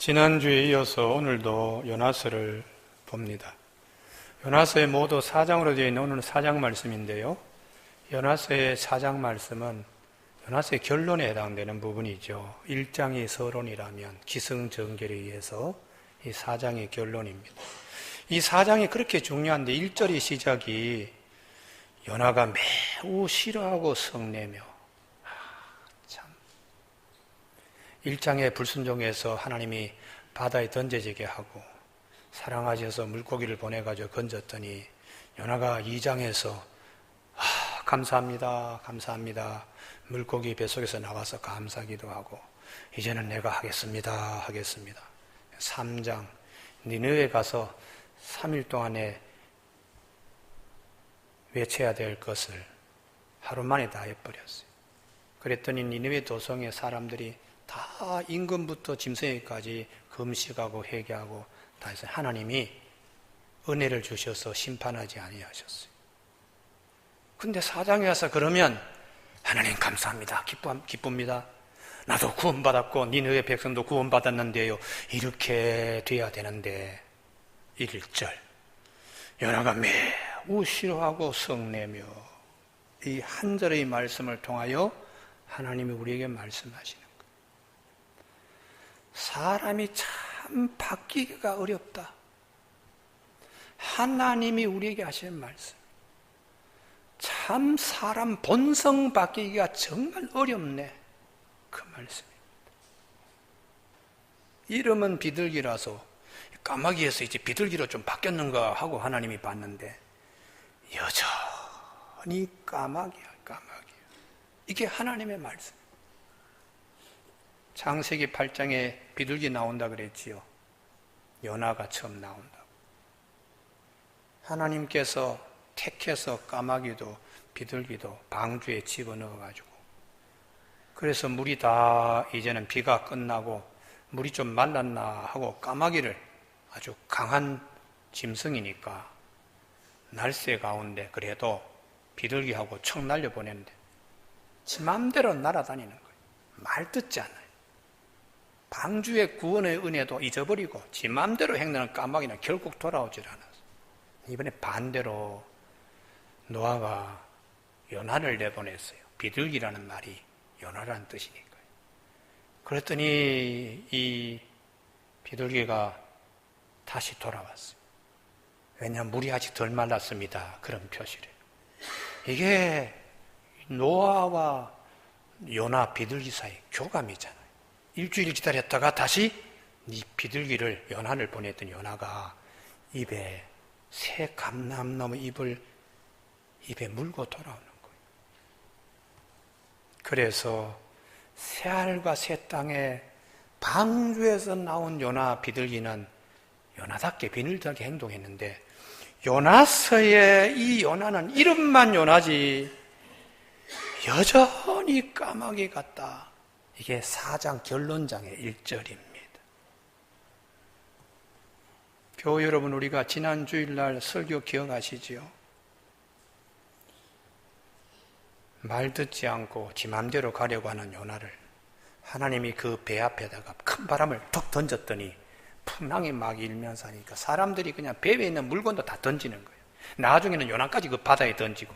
지난주에 이어서 오늘도 요나서를 봅니다. 요나서의 모두 4장으로 되어 있는 오늘은 4장 말씀인데요. 요나서의 4장 말씀은 요나서의 결론에 해당되는 부분이죠. 1장이 서론이라면 기승전결에 의해서 이 4장의 결론입니다. 이 4장이 그렇게 중요한데 1절의 시작이 요나가 매우 싫어하고 성내며 1장의 불순종에서 하나님이 바다에 던져지게 하고 사랑하셔서 물고기를 보내가지고 건졌더니 요나가 2장에서 감사합니다 감사합니다 물고기 뱃속에서 나와서 감사기도 하고 이제는 내가 하겠습니다 3장 니느웨 가서 3일 동안에 외쳐야 될 것을 하루 만에 다 해버렸어요. 그랬더니 니느웨 도성의 사람들이 다 임금부터 짐승에까지 금식하고 회개하고 다 해서 하나님이 은혜를 주셔서 심판하지 아니하셨어요. 근데 4장에 와서 그러면 하나님 감사합니다. 기쁩니다. 나도 구원받았고 니느웨 백성도 구원받았는데요. 이렇게 돼야 되는데 1절 요나가 매우 싫어하고 성내며 이 한 절의 말씀을 통하여 하나님이 우리에게 말씀하시는 거예요. 사람이 참 바뀌기가 어렵다. 하나님이 우리에게 하시는 말씀. 참 사람 본성 바뀌기가 정말 어렵네. 그 말씀입니다. 이름은 비둘기라서 까마귀에서 이제 비둘기로 좀 바뀌었는가 하고 하나님이 봤는데 여전히 까마귀야. 이게 하나님의 말씀. 창세기 8장에 비둘기 나온다 그랬지요. 요나가 처음 나온다고. 하나님께서 택해서 까마귀도 비둘기도 방주에 집어넣어가지고 그래서 물이 다 이제는 비가 끝나고 물이 좀 말랐나 하고 까마귀를 아주 강한 짐승이니까 날새 가운데 그래도 비둘기하고 척 날려보냈는데 지 맘대로 날아다니는 거예요. 말 듣지 않아요. 방주의 구원의 은혜도 잊어버리고 지 맘대로 행하는 까마귀는 결국 돌아오질 않았어요. 이번에 반대로 노아가 요나를 내보냈어요. 비둘기라는 말이 요나라는 뜻이니까요. 그랬더니 이 비둘기가 다시 돌아왔어요. 왜냐하면 물이 아직 덜 말랐습니다. 그런 표시를. 이게 노아와 요나 비둘기 사이 교감이잖아요. 일주일 기다렸다가 다시 이 비둘기를 요나를 보냈더니 요나가 입에 새 감람나무 잎을 입에 물고 돌아오는 거예요. 그래서 새하늘과 새 땅에 방주에서 나온 요나 비둘기는 요나답게 비늘들게 행동했는데 요나서의 이 요나는 이름만 요나지 여전히 까마귀 같다. 이게 4장 결론장의 1절입니다. 교우 여러분, 우리가 지난 주일날 설교 기억하시지요? 말 듣지 않고 지 맘대로 가려고 하는 요나를 하나님이 그 배 앞에다가 큰 바람을 툭 던졌더니 풍랑이 막 일면서 하니까 사람들이 그냥 배 위에 있는 물건도 다 던지는 거예요. 나중에는 요나까지 그 바다에 던지고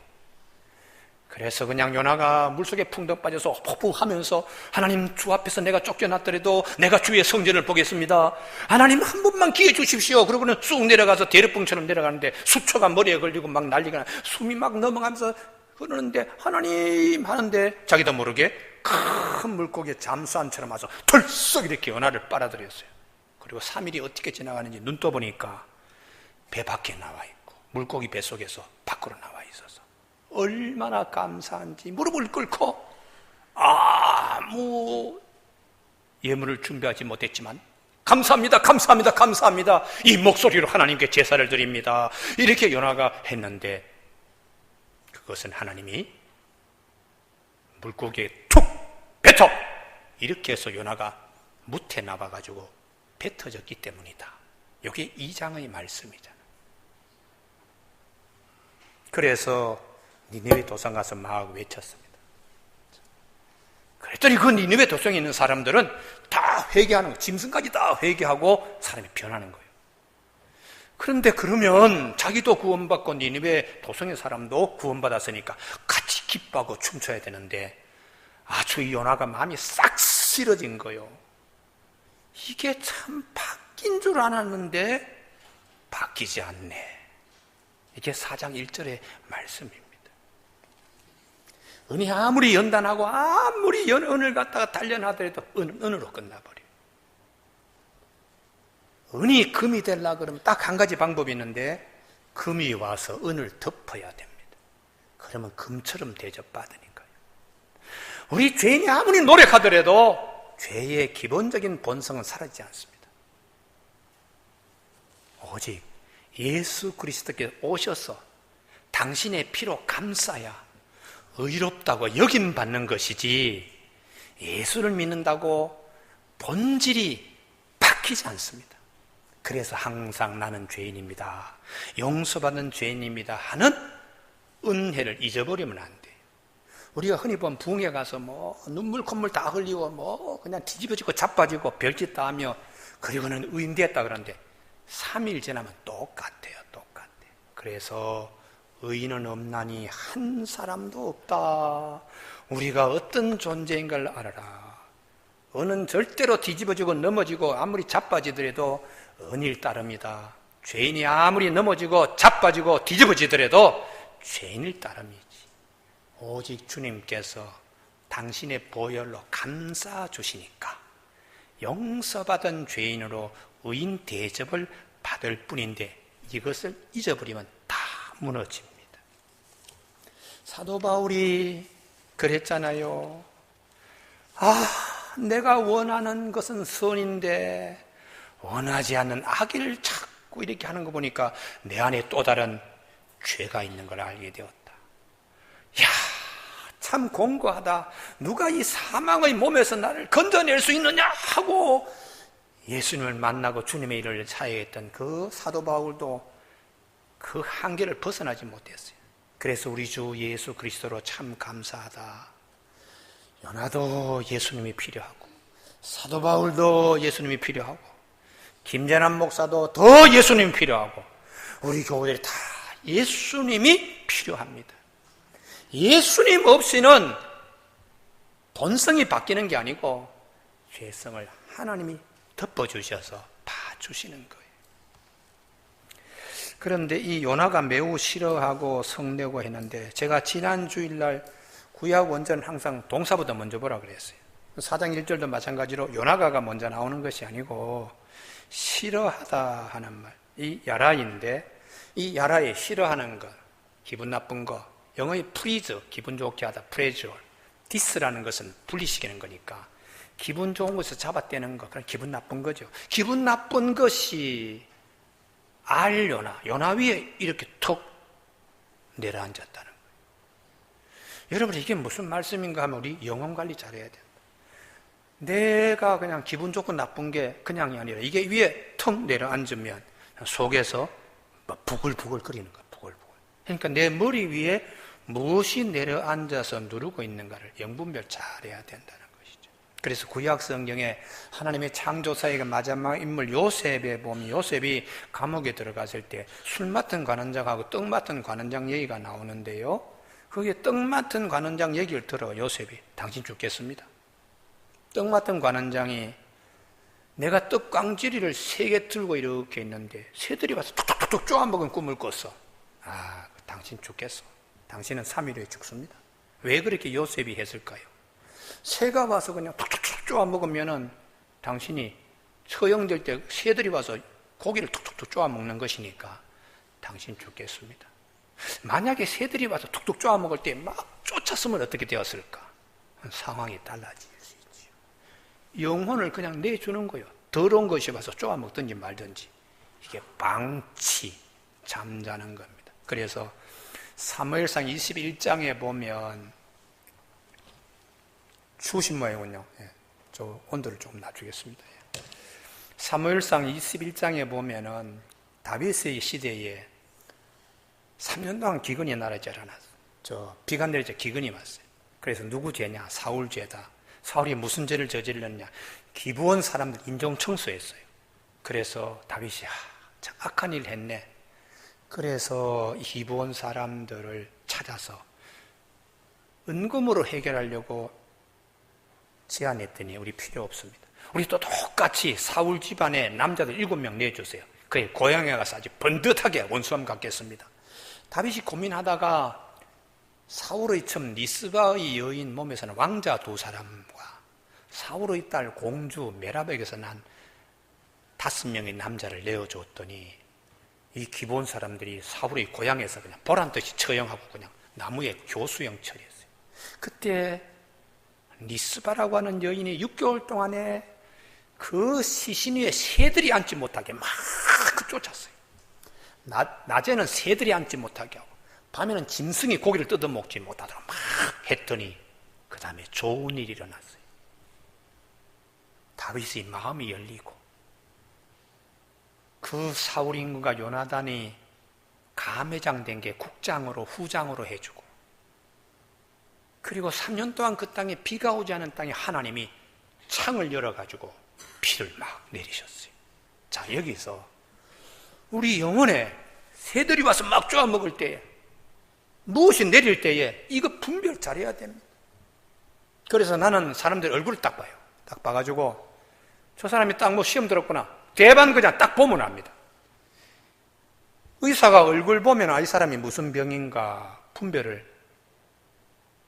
그래서 그냥 요나가 물속에 풍덩 빠져서 폭풍하면서 하나님 주 앞에서 내가 쫓겨났더라도 내가 주의 성전을 보겠습니다. 하나님 한 번만 기회 주십시오. 그러고는 쑥 내려가서 대르풍처럼 내려가는데 수초가 머리에 걸리고 막 난리가 나 숨이 막 넘어가면서 흐르는데 하나님 하는데 자기도 모르게 큰 물고기에 잠수함처럼 와서 털썩 이렇게 요나를 빨아들였어요. 그리고 3일이 어떻게 지나가는지 눈 떠보니까 배 밖에 나와 있고 물고기 뱃속에서 밖으로 나와 있어서 얼마나 감사한지 무릎을 꿇고 아무 예물을 준비하지 못했지만 감사합니다 감사합니다 감사합니다 이 목소리로 하나님께 제사를 드립니다 이렇게 요나가 했는데 그것은 하나님이 물고기에 툭 뱉어 이렇게 해서 요나가 무태 나와가지고 뱉어졌기 때문이다. 이게 2장의 말씀이잖아. 그래서 니느웨 도성 가서 막 외쳤습니다. 그랬더니 그 니느웨 도성에 있는 사람들은 다 회개하는 거예요. 짐승까지 다 회개하고 사람이 변하는 거예요. 그런데 그러면 자기도 구원받고 니느웨 도성의 사람도 구원받았으니까 같이 기뻐하고 춤춰야 되는데 아주 이 요나가 마음이 싹 싫어진 거예요. 이게 참 바뀐 줄 알았는데 바뀌지 않네. 이게 4장 1절의 말씀입니다. 은이 아무리 연단하고 아무리 은을 갖다가 단련하더라도 은으로 끝나버려요. 은이 금이 되려고 그러면 딱 한 가지 방법이 있는데 금이 와서 은을 덮어야 됩니다. 그러면 금처럼 대접받으니까요. 우리 죄인이 아무리 노력하더라도 죄의 기본적인 본성은 사라지지 않습니다. 오직 예수 그리스도께서 오셔서 당신의 피로 감싸야 의롭다고 여김받는 것이지 예수를 믿는다고 본질이 바뀌지 않습니다. 그래서 항상 나는 죄인입니다, 용서받은 죄인입니다 하는 은혜를 잊어버리면 안 돼요. 우리가 흔히 보면 부흥회 가서 뭐 눈물 콧물 다 흘리고 뭐 그냥 뒤집어지고 자빠지고 별짓 다 하며 그리고는 의인됐다 그러는데 3일 지나면 똑같아요. 그래서 의인은 없나니 한 사람도 없다. 우리가 어떤 존재인 걸 알아라. 은은 절대로 뒤집어지고 넘어지고 아무리 자빠지더라도 은일 따릅니다. 죄인이 아무리 넘어지고 자빠지고 뒤집어지더라도 죄인일 따름이지. 오직 주님께서 당신의 보혈로 감싸 주시니까 용서받은 죄인으로 의인 대접을 받을 뿐인데 이것을 잊어버리면 다 무너집니다. 사도 바울이 그랬잖아요. 내가 원하는 것은 선인데 원하지 않는 악을 자꾸 이렇게 하는 거 보니까 내 안에 또 다른 죄가 있는 걸 알게 되었다. 참 공고하다. 누가 이 사망의 몸에서 나를 건져낼 수 있느냐 하고 예수님을 만나고 주님의 일을 사역했던 그 사도 바울도 그 한계를 벗어나지 못했어요. 그래서 우리 주 예수 그리스도로 참 감사하다. 요나도 예수님이 필요하고 사도 바울도 예수님이 필요하고 김재남 목사도 더 예수님이 필요하고 우리 교우들이 다 예수님이 필요합니다. 예수님 없이는 본성이 바뀌는 게 아니고 죄성을 하나님이 덮어주셔서 봐주시는 거예요. 그런데 이 요나가 매우 싫어하고 성내고 했는데 제가 지난 주일날 구약 원전은 항상 동사보다 먼저 보라 그랬어요. 4장 1절도 마찬가지로 요나가가 먼저 나오는 것이 아니고 싫어하다 하는 말, 이 야라인데 이 야라에 싫어하는 것, 기분 나쁜 것, 영어의 please, 기분 좋게 하다, pleasure, dis라는 것은 분리시키는 거니까 기분 좋은 것을 잡아떼는 것, 그럼 기분 나쁜 거죠. 기분 나쁜 것이 요나 위에 이렇게 톡 내려앉았다는 거예요. 여러분 이게 무슨 말씀인가 하면 우리 영혼 관리 잘해야 된다. 내가 그냥 기분 좋고 나쁜 게 그냥이 아니라 이게 위에 턱 내려앉으면 속에서 부글부글 거리는 거야. 부글부글. 그러니까 내 머리 위에 무엇이 내려앉아서 누르고 있는가를 영분별 잘해야 된다는 것이죠. 그래서 구약 성경에 하나님의 창조사의 마지막 인물 요셉에 보면 요셉이 감옥에 들어갔을 때 술 맡은 관원장하고 떡 맡은 관원장 얘기가 나오는데요. 거기에 떡 맡은 관원장 얘기를 들어 요셉이 당신 죽겠습니다. 떡 맡은 관원장이 내가 떡 꽝지리를 3개 들고 이렇게 있는데 새들이 와서 툭툭툭 쪼아먹은 꿈을 꿨어. 당신 죽겠어. 당신은 3일 후에 죽습니다. 왜 그렇게 요셉이 했을까요? 새가 와서 그냥 툭툭툭 쪼아먹으면은 당신이 처형될 때 새들이 와서 고기를 툭툭툭 쪼아먹는 것이니까 당신 죽겠습니다. 만약에 새들이 와서 툭툭 쪼아먹을 때 막 쫓았으면 어떻게 되었을까? 상황이 달라질 수 있죠. 영혼을 그냥 내주는 거예요. 더러운 것이 와서 쪼아먹든지 말든지. 이게 방치, 잠자는 겁니다. 그래서 사무엘상 21장에 보면 추우신 모양이군요. 저 온도를 조금 낮추겠습니다. 사무엘상 21장에 보면은 다윗의 시대에 3년 동안 기근이 나라에 일어났어요. 비가 내릴 때 기근이 왔어요. 그래서 누구 죄냐? 사울 죄다. 사울이 무슨 죄를 저질렀냐? 기브온 사람들 인종 청소했어요. 그래서 다윗이 참 악한 일 했네. 그래서 기브온 사람들을 찾아서 은금으로 해결하려고 제안했더니 우리 필요 없습니다. 우리 또 똑같이 사울 집안에 남자들 7명 내주세요. 그의 고향에 가서 아주 번듯하게 원수함 갖겠습니다. 다윗이 고민하다가 사울의 첩 리스바의 여인 몸에서는 왕자 2사람과 사울의 딸 공주 메라백에서 난 5명의 남자를 내어줬더니 이 기본 사람들이 사울의 고향에서 그냥 보란듯이 처형하고 그냥 나무에 교수형 처리했어요. 그때 리스바라고 하는 여인이 6개월 동안에 그 시신 위에 새들이 앉지 못하게 막 쫓았어요. 낮에는 새들이 앉지 못하게 하고 밤에는 짐승이 고기를 뜯어먹지 못하도록 막 했더니 그 다음에 좋은 일이 일어났어요. 다윗의 마음이 열리고 그 사울 임금과 요나단이 감회장된 게 국장으로 후장으로 해주고 그리고 3년 동안 그 땅에 비가 오지 않은 땅에 하나님이 창을 열어가지고 비를 막 내리셨어요. 자, 여기서 우리 영혼에 새들이 와서 막 쪼아 먹을 때에 무엇이 내릴 때에 이거 분별 잘해야 됩니다. 그래서 나는 사람들 얼굴을 딱 봐요. 딱 봐가지고 저 사람이 딱 뭐 시험 들었구나. 대반 그냥 딱 보면 압니다. 의사가 얼굴 보면 이 사람이 무슨 병인가 분별을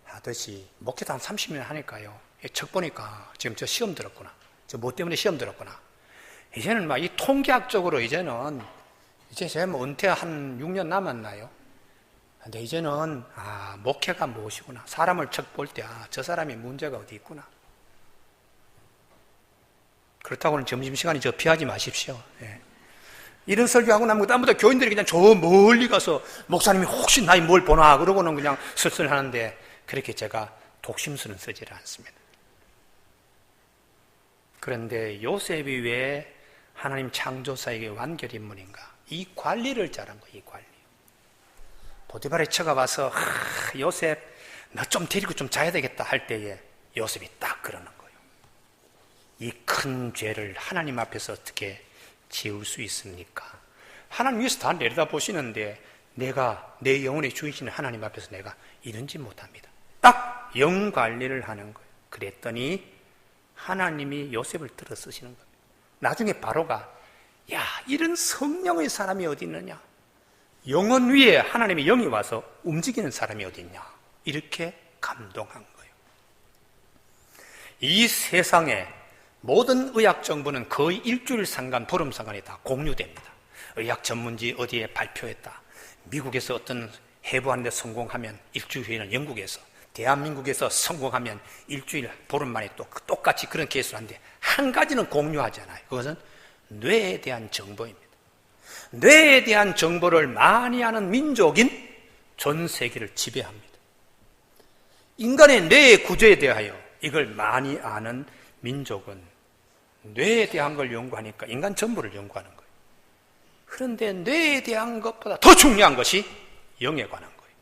하듯이 목회도 한 30년 하니까요. 척 보니까 지금 저 시험 들었구나. 저 뭐 때문에 시험 들었구나. 이제는 막 이 통계학적으로 이제는 이제 제가 뭐 은퇴 한 6년 남았나요? 근데 이제는 목회가 무엇이구나. 사람을 척 볼 때 저 사람이 문제가 어디 있구나. 그렇다고는 점심시간에 저 피하지 마십시오. 예. 이런 설교하고 나면 그다음부터 교인들이 그냥 저 멀리 가서 목사님이 혹시 나이 뭘 보나 그러고는 그냥 슬슬 하는데 그렇게 제가 독심술은 쓰지를 않습니다. 그런데 요셉이 왜 하나님 창조사에게 완결인물인가? 이 관리를 잘한 거예요. 이 관리. 보디발의 처가 와서 요셉 너 좀 데리고 좀 자야 되겠다 할 때에 요셉이 딱 그러는 거예요. 이 큰 죄를 하나님 앞에서 어떻게 지울 수 있습니까? 하나님 위에서 다 내려다보시는데 내가 내 영혼의 주인이신 하나님 앞에서 내가 이런지 못합니다. 딱 영관리를 하는 거예요. 그랬더니 하나님이 요셉을 들어 쓰시는 겁니다. 나중에 바로가 야 이런 성령의 사람이 어디 있느냐, 영혼 위에 하나님의 영이 와서 움직이는 사람이 어디 있냐, 이렇게 감동한 거예요. 이 세상에 모든 의학 정보는 거의 일주일 상간, 보름 상간에 다 공유됩니다. 의학 전문지 어디에 발표했다, 미국에서 어떤 해부하는 데 성공하면 일주일 후에는 영국에서, 대한민국에서 성공하면 일주일, 보름 만에 또 똑같이 그런 케이스를 하는데 한 가지는 공유하잖아요. 그것은 뇌에 대한 정보입니다. 뇌에 대한 정보를 많이 아는 민족인 전 세계를 지배합니다. 인간의 뇌의 구조에 대하여 이걸 많이 아는 민족은 뇌에 대한 걸 연구하니까 인간 전부를 연구하는 거예요. 그런데 뇌에 대한 것보다 더 중요한 것이 영에 관한 거예요.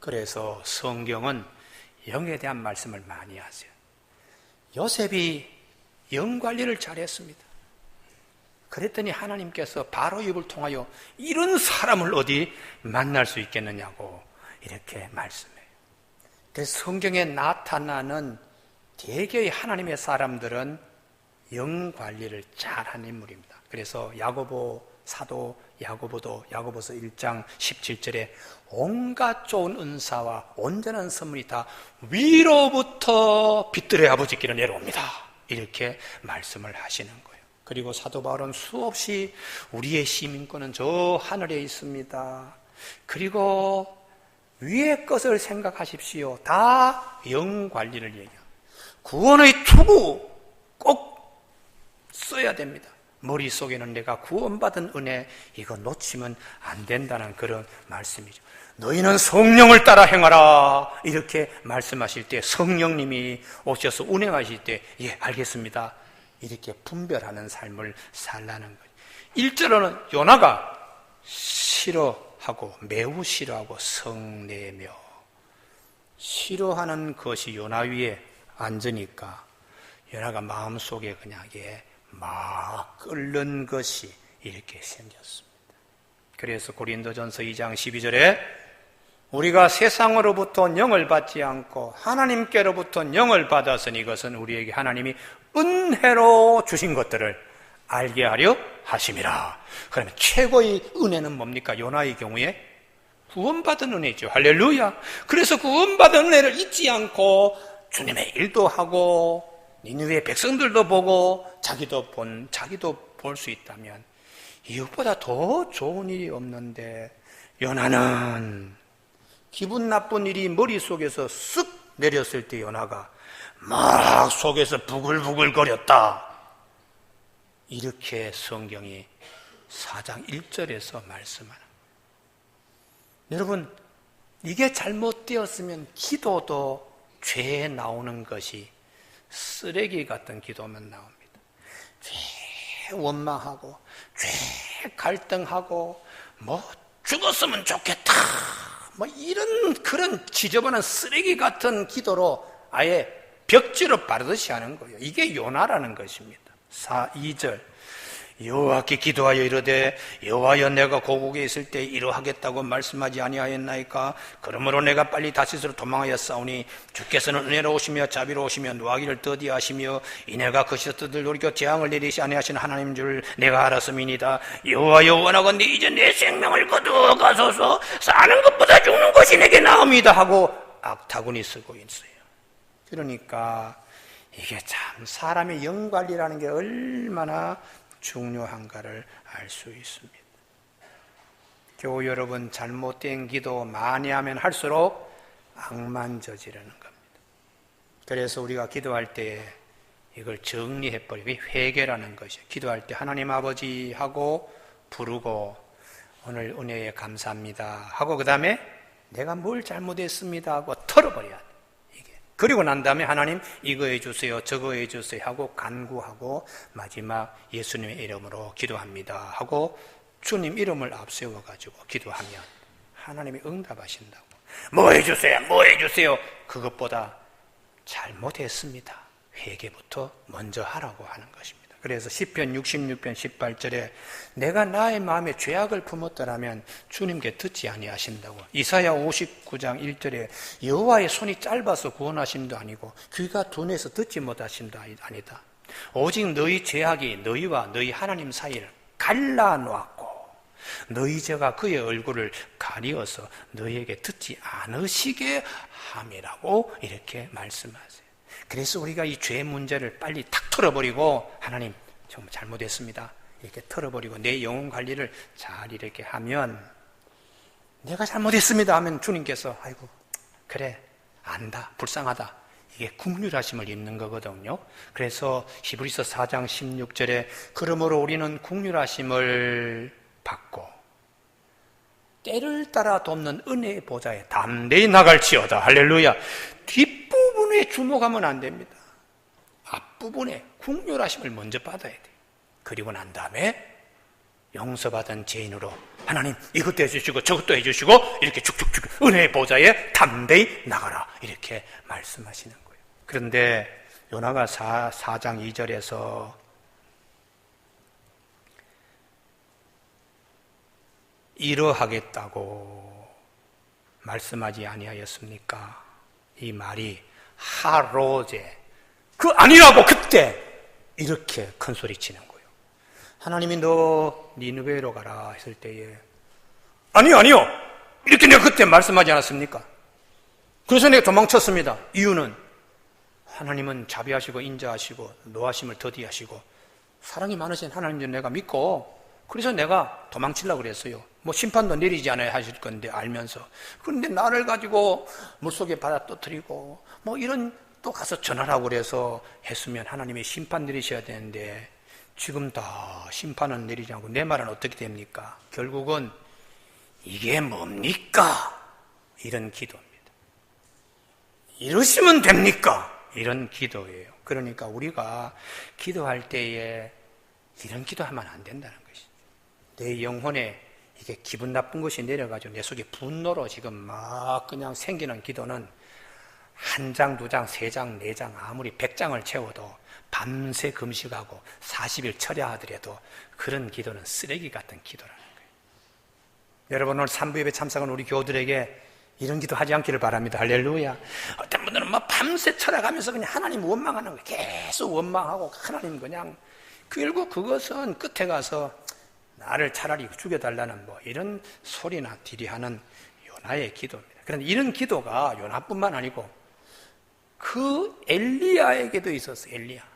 그래서 성경은 영에 대한 말씀을 많이 하세요. 요셉이 영 관리를 잘했습니다. 그랬더니 하나님께서 바로 입을 통하여 이런 사람을 어디 만날 수 있겠느냐고 이렇게 말씀해요. 그래서 성경에 나타나는 대개의 하나님의 사람들은 영 관리를 잘하는 인물입니다. 그래서 야고보 사도 야고보도 야고보서 1장 17절에 온갖 좋은 은사와 온전한 선물이 다 위로부터 빛들의 아버지께로 내려옵니다. 이렇게 말씀을 하시는 거예요. 그리고 사도 바울은 수없이 우리의 시민권은 저 하늘에 있습니다. 그리고 위의 것을 생각하십시오. 다 영 관리를 얘기합니다. 구원의 투구 꼭 써야 됩니다. 머릿속에는 내가 구원받은 은혜 이거 놓치면 안 된다는 그런 말씀이죠. 너희는 성령을 따라 행하라 이렇게 말씀하실 때 성령님이 오셔서 운행하실 때 예 알겠습니다 이렇게 분별하는 삶을 살라는 거예요. 1절로는 요나가 싫어하고 매우 싫어하고 성내며, 싫어하는 것이 요나 위에 앉으니까 요나가 마음속에 그냥 막 끓는 것이 이렇게 생겼습니다. 그래서 고린도전서 2장 12절에 우리가 세상으로부터 영을 받지 않고 하나님께로부터 영을 받았으니 이것은 우리에게 하나님이 은혜로 주신 것들을 알게 하려 하심이라. 그러면 최고의 은혜는 뭡니까? 요나의 경우에 구원받은 은혜죠. 할렐루야. 그래서 구원받은 은혜를 잊지 않고 주님의 일도 하고 니느웨 백성들도 보고 자기도 볼 수 있다면 이것보다 더 좋은 일이 없는데, 요나는 기분 나쁜 일이 머릿속에서 쓱 내렸을 때 요나가 막 속에서 부글부글 거렸다. 이렇게 성경이 4장 1절에서 말씀하는. 여러분, 이게 잘못되었으면 기도도 죄에 나오는 것이 쓰레기 같은 기도만 나옵니다. 죄 원망하고 죄 갈등하고 죽었으면 좋겠다 이런 그런 지저분한 쓰레기 같은 기도로 아예 벽지로 바르듯이 하는 거예요. 이게 요나라는 것입니다. 2절 여호와께 기도하여 이르되 여호와여 내가 고국에 있을 때 이러하겠다고 말씀하지 아니하였나이까? 그러므로 내가 빨리 다시스로 도망하여 싸우니 주께서는 은혜로우시며 자비로우시며 노하기를 더디하시며 이내가 거기서 뜻을 돌이켜 재앙을 내리시 아니하시는 하나님 줄 내가 알았음이니이다. 여호와여 원하건대 이제 내 생명을 거두어 가소서. 사는 것보다 죽는 것이 내게 나옵니다 하고 악타군이 쓰고 있어요. 그러니까 이게 참 사람의 영관리라는 게 얼마나 중요한가를 알 수 있습니다. 교우 여러분, 잘못된 기도 많이 하면 할수록 악만 저지르는 겁니다. 그래서 우리가 기도할 때 이걸 정리해버리고 회개라는 것이에요. 기도할 때 하나님 아버지 하고 부르고 오늘 은혜에 감사합니다 하고 그 다음에 내가 뭘 잘못했습니다 하고 털어버려야 돼요. 그리고 난 다음에 하나님 이거 해주세요 저거 해주세요 하고 간구하고 마지막 예수님의 이름으로 기도합니다 하고 주님 이름을 앞세워가지고 기도하면 하나님이 응답하신다고. 뭐 해주세요 그것보다 잘못했습니다 회개부터 먼저 하라고 하는 것입니다. 그래서 시편 66편 18절에 내가 나의 마음에 죄악을 품었더라면 주님께 듣지 아니하신다고. 이사야 59장 1절에 여호와의 손이 짧아서 구원하심도 아니고 귀가 둔해서 듣지 못하심도 아니다. 오직 너희 죄악이 너희와 너희 하나님 사이를 갈라놓았고 너희 죄가 그의 얼굴을 가리어서 너희에게 듣지 않으시게 함이라고 이렇게 말씀하세요. 그래서 우리가 이 죄 문제를 빨리 탁 털어버리고 하나님 정말 잘못했습니다 이렇게 털어버리고 내 영혼 관리를 잘 이렇게 하면 내가 잘못했습니다 하면 주님께서 아이고 그래 안다 불쌍하다 이게 긍휼하심을 입는 거거든요. 그래서 히브리서 4장 16절에 그러므로 우리는 긍휼하심을 받고 때를 따라 돕는 은혜의 보좌에 담대히 나갈지어다. 할렐루야. 뒷부분에 주목하면 안 됩니다. 앞부분에 긍휼하심을 먼저 받아야 돼요. 그리고 난 다음에 용서받은 죄인으로 하나님 이것도 해주시고 저것도 해주시고 이렇게 쭉쭉쭉 은혜의 보좌에 담대히 나가라 이렇게 말씀하시는 거예요. 그런데 요나가 4장 2절에서 이러하겠다고 말씀하지 아니하였습니까? 이 말이 하로제 그 아니라고 그때 이렇게 큰 소리 치는 거예요. 하나님이 너 니느웨로 가라 했을 때에 아니요 이렇게 내가 그때 말씀하지 않았습니까? 그래서 내가 도망쳤습니다. 이유는 하나님은 자비하시고 인자하시고 노하심을 더디하시고 사랑이 많으신 하나님을 내가 믿고 그래서 내가 도망치려고 그랬어요. 뭐 심판도 내리지 않아야 하실 건데 알면서. 그런데 나를 가지고 물속에 바다 떠뜨리고 뭐 이런 또 가서 전하라고 그래서 했으면 하나님이 심판 내리셔야 되는데 지금 다 심판은 내리지 않고 내 말은 어떻게 됩니까? 결국은 이게 뭡니까? 이런 기도입니다. 이러시면 됩니까? 이런 기도예요. 그러니까 우리가 기도할 때에 이런 기도하면 안 된다는 것이죠. 내 영혼에 이게 기분 나쁜 것이 내려가지고 내 속에 분노로 지금 막 그냥 생기는 기도는 한 장, 두 장, 세 장, 네 장, 아무리 100장을 채워도 밤새 금식하고 40일 철야하더라도 그런 기도는 쓰레기 같은 기도라는 거예요. 여러분, 오늘 3부 예배 참석한 우리 교우들에게 이런 기도 하지 않기를 바랍니다. 할렐루야. 어떤 분들은 막 밤새 철야가면서 그냥 하나님 원망하는 거예요. 계속 원망하고 하나님 그냥, 결국 그것은 끝에 가서 나를 차라리 죽여달라는 뭐 이런 소리나 딜이하는 요나의 기도입니다. 그런데 이런 기도가 요나뿐만 아니고 그 엘리야에게도 있었어요. 엘리야.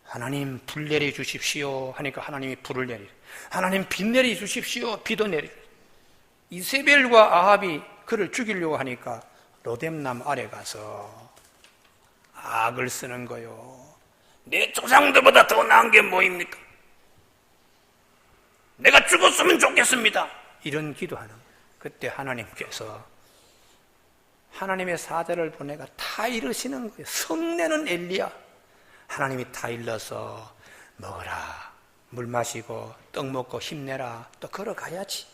하나님 불 내려 주십시오 하니까 하나님이 불을 내리, 하나님 비 내려 주십시오, 비도 내리. 이세벨과 아합이 그를 죽이려고 하니까 로뎀남 아래 가서 악을 쓰는 거요. 내 조상들보다 더 나은 게 뭐입니까? 내가 죽었으면 좋겠습니다. 이런 기도하는 거예요. 그때 하나님께서 하나님의 사자를 보내가 타 이르시는 거예요. 성내는 엘리야. 하나님이 타 일러서 먹어라, 물 마시고 떡 먹고 힘내라. 또 걸어가야지.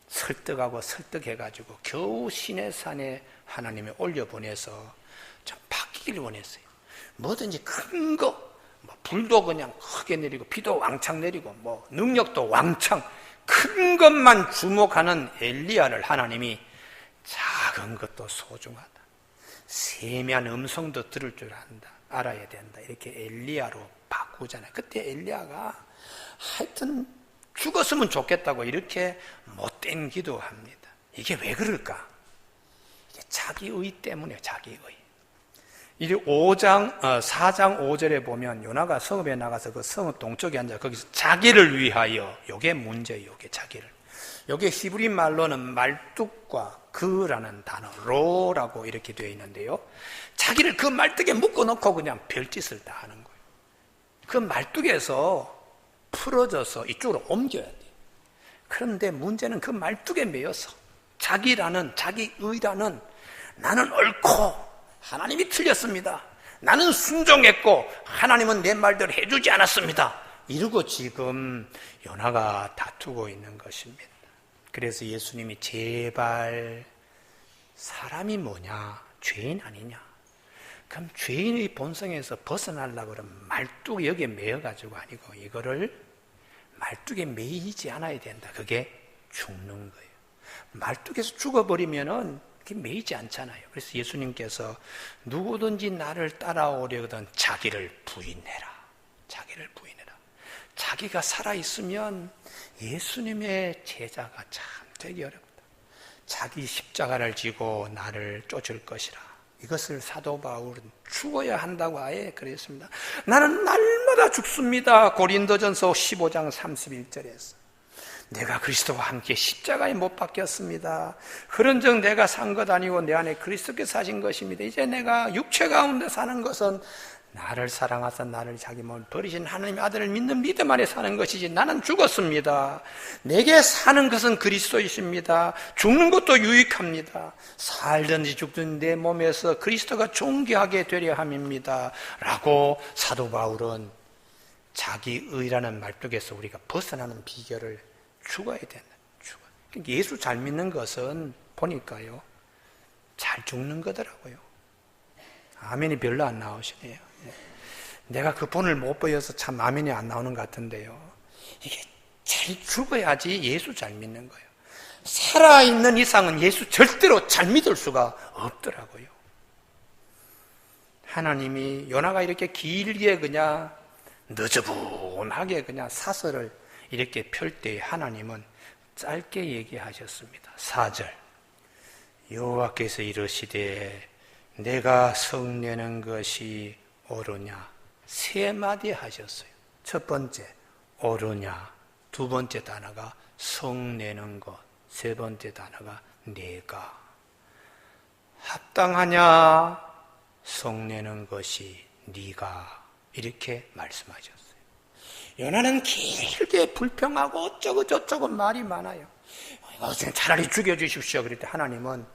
설득하고 설득해가지고 겨우 시내산에 하나님이 올려보내서 좀 바뀌길 원했어요. 뭐든지 큰 거, 뭐 불도 그냥 크게 내리고 비도 왕창 내리고 뭐 능력도 왕창, 큰 것만 주목하는 엘리야를 하나님이 작은 것도 소중하다, 세미한 음성도 들을 줄 안다, 알아야 된다, 이렇게 엘리야로 바꾸잖아요. 그때 엘리야가 하여튼 죽었으면 좋겠다고 이렇게 못된 기도합니다. 이게 왜 그럴까? 이게 자기의 때문이에요. 자기의. 이 4장 5절에 보면 요나가 성읍에 나가서 그 성읍 동쪽에 앉아 거기서 자기를 위하여, 요게 문제예요. 요게 자기를. 요게 히브리 말로는 말뚝과 그라는 단어, 로라고 이렇게 되어 있는데요. 자기를 그 말뚝에 묶어놓고 그냥 별짓을 다 하는 거예요. 그 말뚝에서 풀어져서 이쪽으로 옮겨야 돼요. 그런데 문제는 그 말뚝에 매여서 자기의라는 나는 옳고 하나님이 틀렸습니다, 나는 순종했고 하나님은 내 말대로 해주지 않았습니다, 이러고 지금 요나가 다투고 있는 것입니다. 그래서 예수님이 제발 사람이 뭐냐, 죄인 아니냐, 그럼 죄인의 본성에서 벗어나려고 그러면 말뚝 여기에 매여가지고 아니고 이거를 말뚝에 매이지 않아야 된다. 그게 죽는 거예요. 말뚝에서 죽어버리면은 그게 매이지 않잖아요. 그래서 예수님께서 누구든지 나를 따라오려거든 자기를 부인해라. 자기를 부인해라. 자기가 살아있으면 예수님의 제자가 참 되기 어렵다. 자기 십자가를 지고 나를 쫓을 것이라. 이것을 사도 바울은 죽어야 한다고 아예 그랬습니다. 나는 날마다 죽습니다. 고린도전서 15장 31절에서 내가 그리스도와 함께 십자가에 못 박혔습니다. 그런즉 내가 산 것 아니고 내 안에 그리스도께서 사신 것입니다. 이제 내가 육체 가운데 사는 것은 나를 사랑하사 나를 자기 몸을 버리신 하나님의 아들을 믿는 믿음 안에 사는 것이지 나는 죽었습니다. 내게 사는 것은 그리스도이십니다. 죽는 것도 유익합니다. 살든지 죽든지 내 몸에서 그리스도가 존귀하게 되려 함입니다. 라고 사도 바울은 자기의라는 말뚝에서 우리가 벗어나는 비결을 죽어야 된다. 그러니까 예수 잘 믿는 것은 보니까요, 잘 죽는 거더라고요. 아멘이 별로 안 나오시네요. 내가 그 본을 못 보여서 참 아멘이 안 나오는 것 같은데요. 이게 잘 죽어야지 예수 잘 믿는 거예요. 살아있는 이상은 예수 절대로 잘 믿을 수가 없더라고요. 하나님이 요나가 이렇게 길게 그냥 너저분하게 그냥 사설을 이렇게 펼 때 하나님은 짧게 얘기하셨습니다. 4절 여호와께서 이르시되 내가 성내는 것이 옳으냐, 3마디 하셨어요. 첫 번째 옳으냐, 두 번째 단어가 성내는 것, 세 번째 단어가 내가 합당하냐, 성내는 것이 네가, 이렇게 말씀하셨어요. 요나는 길게 불평하고 어쩌고 저쩌고 말이 많아요. 차라리 죽여주십시오. 그럴 때 하나님은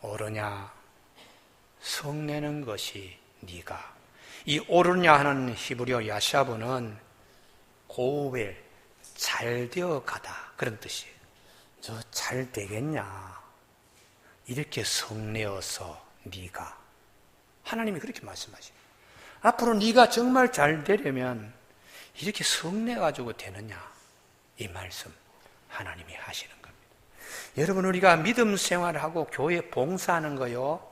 옳으냐, 성내는 것이 네가. 이 옳으냐 하는 히브리어 야샤브는 고우벨, 잘 되어 가다, 그런 뜻이에요. 저 잘 되겠냐, 이렇게 성내어서 네가, 하나님이 그렇게 말씀하시죠. 앞으로 네가 정말 잘 되려면 이렇게 성내가지고 되느냐, 이 말씀 하나님이 하시는 겁니다. 여러분, 우리가 믿음 생활하고 교회 봉사하는 거요,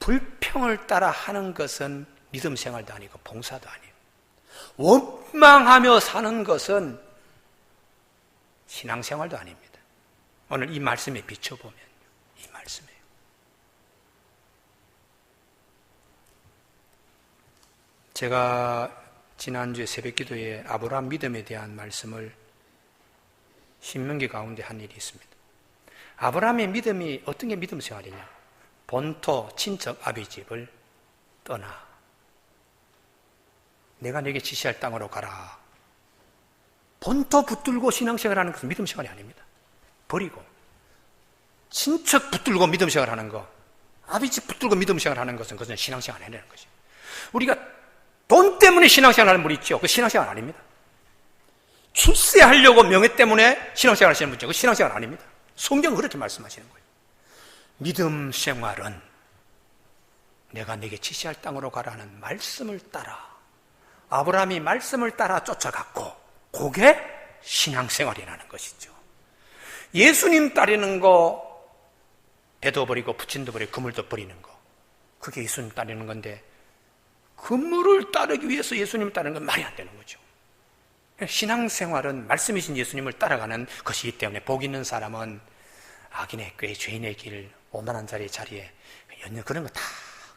불평을 따라 하는 것은 믿음 생활도 아니고 봉사도 아니에요. 원망하며 사는 것은 신앙생활도 아닙니다. 오늘 이 말씀에 비춰보면 이 말씀이에요. 제가 지난주에 새벽기도에 아브라함 믿음에 대한 말씀을 신명기 가운데 한 일이 있습니다. 아브라함의 믿음이 어떤 게 믿음 생활이냐? 본토 친척 아비집을 떠나 내가 네게 지시할 땅으로 가라. 본토 붙들고 신앙생활하는 것은 믿음 생활이 아닙니다. 버리고 친척 붙들고 믿음 생활하는 거, 아비집 붙들고 믿음 생활하는 것은 그것은 신앙생활 아니라는 것이죠. 우리가 돈 때문에 신앙생활하는 분이 있죠. 그 신앙생활 아닙니다. 출세하려고 명예 때문에 신앙생활 하시는 분이죠. 그 신앙생활 아닙니다. 성경은 그렇게 말씀하시는 거예요. 믿음 생활은 내가 네게 지시할 땅으로 가라는 말씀을 따라, 아브라함이 말씀을 따라 쫓아갔고, 그게 신앙생활이라는 것이죠. 예수님 따르는 거, 배도 버리고 부친도 버리고 그물도 버리는 거, 그게 예수님 따르는 건데, 그물을 따르기 위해서 예수님을 따르는 건 말이 안 되는 거죠. 신앙생활은 말씀이신 예수님을 따라가는 것이기 때문에 복 있는 사람은 악인의 꾀, 죄인의 길, 오만한 자리에 연연 그런 거 다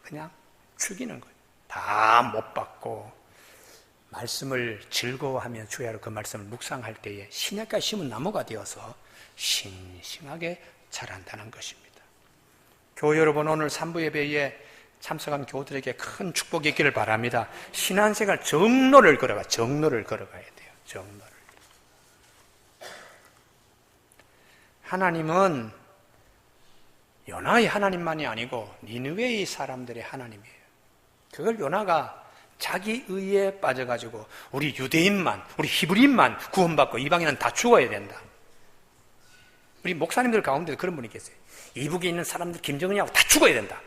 그냥 죽이는 거예요. 다 못 받고 말씀을 즐거워하며 주야로 그 말씀을 묵상할 때에 신약까지 심은 나무가 되어서 싱싱하게 자란다는 것입니다. 교회 여러분, 오늘 3부 예배에 참석한 교우들에게 큰 축복이 있기를 바랍니다. 신앙생활 정로를 걸어가야 돼요. 정로를. 하나님은 요나의 하나님만이 아니고 니느웨의 사람들의 하나님이에요. 그걸 요나가 자기 의에 빠져가지고 우리 유대인만, 우리 히브리인만 구원받고 이방인은 다 죽어야 된다. 우리 목사님들 가운데 그런 분이 계세요. 이북에 있는 사람들 김정은이하고 다 죽어야 된다.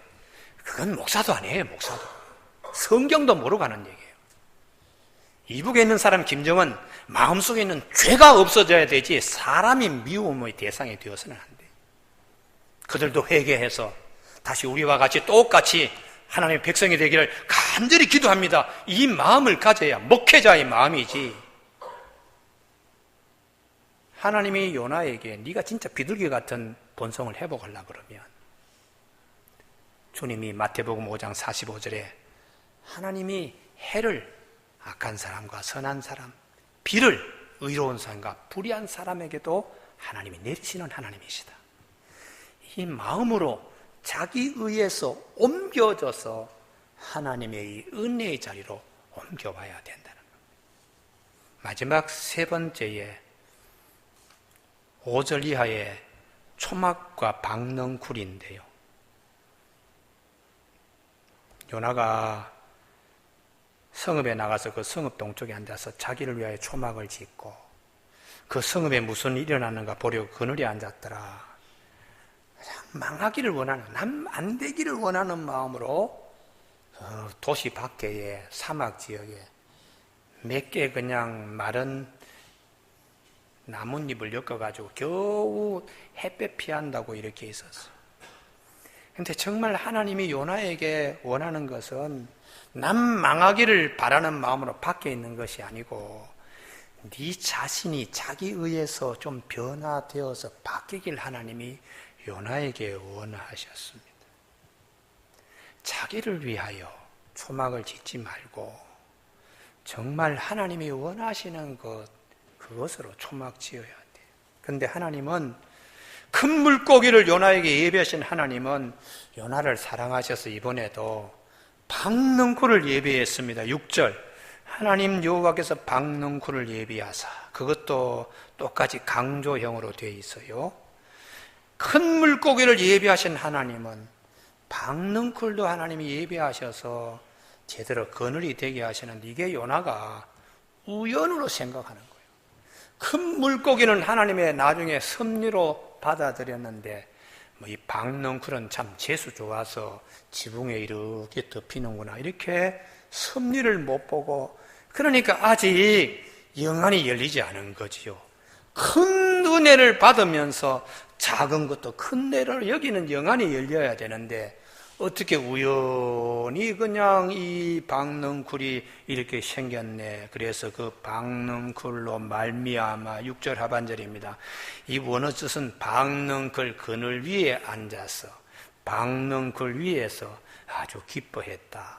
그건 목사도 아니에요. 목사도. 성경도 모르고 하는 얘기예요. 이북에 있는 사람 김정은 마음속에 있는 죄가 없어져야 되지 사람이 미움의 대상이 되어서는 안 돼요. 그들도 회개해서 다시 우리와 같이 똑같이 하나님의 백성이 되기를 간절히 기도합니다. 이 마음을 가져야 목회자의 마음이지. 하나님이 요나에게 네가 진짜 비둘기 같은 본성을 회복하려고 그러면 주님이 마태복음 5장 45절에 하나님이 해를 악한 사람과 선한 사람, 비를 의로운 사람과 불의한 사람에게도 하나님이 내리시는 하나님이시다. 이 마음으로 자기 의에서 옮겨져서 하나님의 은혜의 자리로 옮겨와야 된다는 겁니다. 마지막 세 번째에 5절 이하의 초막과 박넝쿨인데요. 요나가 성읍에 나가서 그 성읍 동쪽에 앉아서 자기를 위하여 초막을 짓고 그 성읍에 무슨 일이 일어나는가 보려고 그늘에 앉았더라. 망하기를 원하는, 남 안 되기를 원하는 마음으로 도시 밖에 사막 지역에 몇 개 그냥 마른 나뭇잎을 엮어가지고 겨우 햇볕 피한다고 이렇게 있었어요. 근데 정말 하나님이 요나에게 원하는 것은 남 망하기를 바라는 마음으로 밖에 있는 것이 아니고 네 자신이 자기 의해서 좀 변화되어서 바뀌길 하나님이 요나에게 원하셨습니다. 자기를 위하여 초막을 짓지 말고 정말 하나님이 원하시는 것, 그것으로 초막 지어야 돼요. 그런데 하나님은 큰 물고기를 요나에게 예비하신 하나님은 요나를 사랑하셔서 이번에도 박넝쿨을 예비했습니다. 6절 하나님 여호와께서 박넝쿨을 예비하사, 그것도 똑같이 강조형으로 되어 있어요. 큰 물고기를 예비하신 하나님은 박넝쿨도 하나님이 예비하셔서 제대로 그늘이 되게 하시는데 이게 요나가 우연으로 생각하는 거예요. 큰 물고기는 하나님의 나중에 섭리로 받아들였는데 이 박넝쿨은 참 재수 좋아서 지붕에 이렇게 덮이는구나 이렇게 섭리를 못 보고, 그러니까 아직 영안이 열리지 않은 거지요. 큰 은혜를 받으면서 작은 것도 큰 은혜를 여기는 영안이 열려야 되는데, 어떻게 우연히 그냥 이 박넝쿨이 이렇게 생겼네. 그래서 그 박넝쿨로 말미암아 6절 하반절입니다. 이 원어 뜻은 박넝쿨 그늘 위에 앉아서 박넝쿨 위에서 아주 기뻐했다.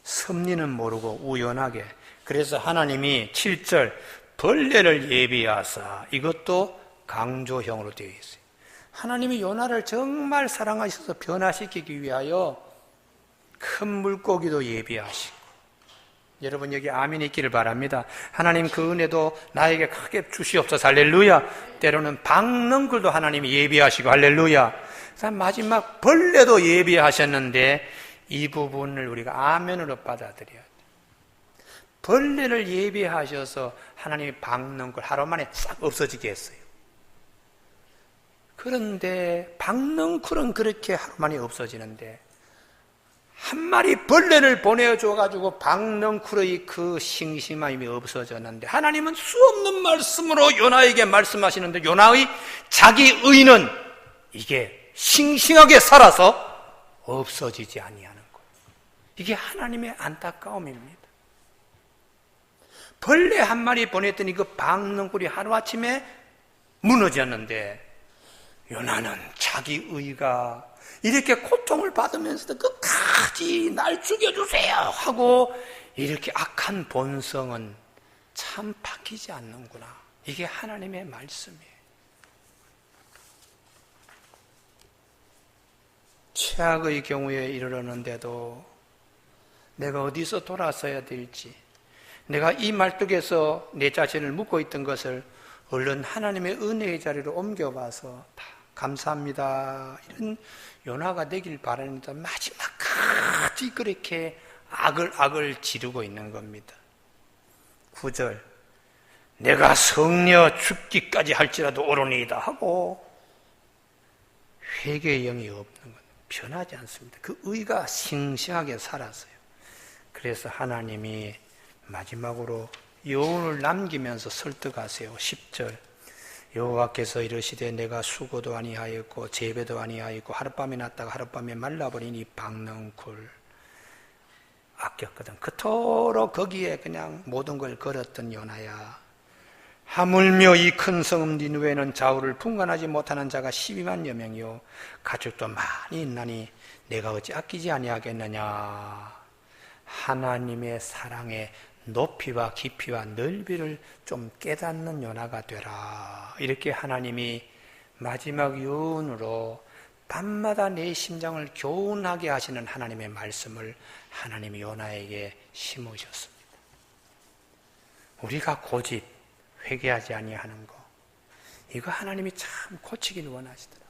섭리는 모르고 우연하게. 그래서 하나님이 7절 벌레를 예비하사, 이것도 강조형으로 되어 있어요. 하나님이 요나를 정말 사랑하셔서 변화시키기 위하여 큰 물고기도 예비하시고, 여러분 여기 아멘 있기를 바랍니다. 하나님 그 은혜도 나에게 크게 주시옵소서. 할렐루야. 때로는 박넝쿨도 하나님이 예비하시고, 할렐루야. 마지막 벌레도 예비하셨는데 이 부분을 우리가 아멘으로 받아들여야 돼요. 벌레를 예비하셔서 하나님이 박넝쿨 하루 만에 싹 없어지게 했어요. 그런데 박넝쿨은 그렇게 하루 만에 없어지는데, 한 마리 벌레를 보내줘가지고 박넝쿨의 그 싱싱함이 없어졌는데, 하나님은 수없는 말씀으로 요나에게 말씀하시는데 요나의 자기 의는 이게 싱싱하게 살아서 없어지지 아니하는 거예요. 이게 하나님의 안타까움입니다. 벌레 한 마리 보냈더니 그 박넝쿨이 하루아침에 무너졌는데, 요나는 자기 의가 이렇게 고통을 받으면서도 끝까지 날 죽여주세요 하고, 이렇게 악한 본성은 참 바뀌지 않는구나. 이게 하나님의 말씀이에요. 최악의 경우에 이르렀는데도 내가 어디서 돌아서야 될지, 내가 이 말뚝에서 내 자신을 묶고 있던 것을 얼른 하나님의 은혜의 자리로 옮겨봐서 다 감사합니다, 이런 요나가 되길 바랍니다. 마지막까지 그렇게 악을 지르고 있는 겁니다. 9절 내가 성녀 죽기까지 할지라도 오르니이다 하고 회개의 영이 없는 것, 변하지 않습니다. 그 의가 싱싱하게 살았어요. 그래서 하나님이 마지막으로 여운을 남기면서 설득하세요. 10절 여호와께서 이르시되 내가 수고도 아니하였고 재배도 아니하였고 하룻밤에 났다가 하룻밤에 말라버린 이 박넝쿨 아꼈거든. 그토록 거기에 그냥 모든 걸 걸었던 요나야, 하물며 이 큰 성읍 니느웨는 좌우를 분간하지 못하는 자가 12만여 명이요 가축도 많이 있나니 내가 어찌 아끼지 아니하겠느냐. 하나님의 사랑의 높이와 깊이와 넓이를 좀 깨닫는 요나가 되라. 이렇게 하나님이 마지막 요운으로 밤마다 내 심장을 교훈하게 하시는 하나님의 말씀을 하나님이 요나에게 심으셨습니다. 우리가 고집 회개하지 아니하는 거, 이거 하나님이 참 고치기를 원하시더라고요.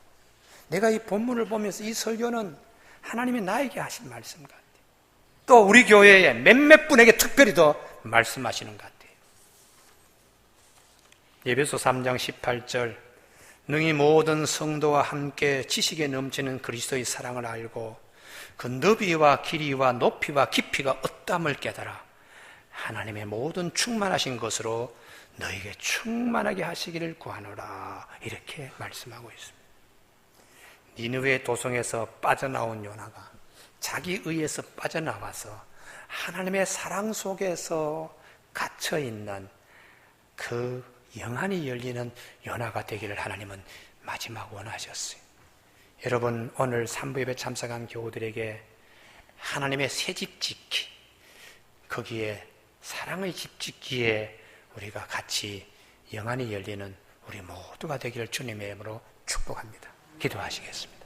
내가 이 본문을 보면서 이 설교는 하나님이 나에게 하신 말씀 같아요. 또 우리 교회에 몇몇 분에게 특별히 더 말씀하시는 것 같아요. 에베소 3장 18절 능히 모든 성도와 함께 지식에 넘치는 그리스도의 사랑을 알고 그 너비와 길이와 높이와 깊이가 어떠함을 깨달아 하나님의 모든 충만하신 것으로 너에게 충만하게 하시기를 구하노라. 이렇게 말씀하고 있습니다. 니느웨 도성에서 빠져나온 요나가 자기 의에서 빠져나와서 하나님의 사랑 속에서 갇혀있는 그 영안이 열리는 요나가 되기를 하나님은 마지막 원하셨어요. 여러분, 오늘 산부 예배 참석한 교우들에게 하나님의 새집 짓기, 거기에 사랑의 집 짓기에 우리가 같이 영안이 열리는 우리 모두가 되기를 주님의 이름으로 축복합니다. 기도하시겠습니다.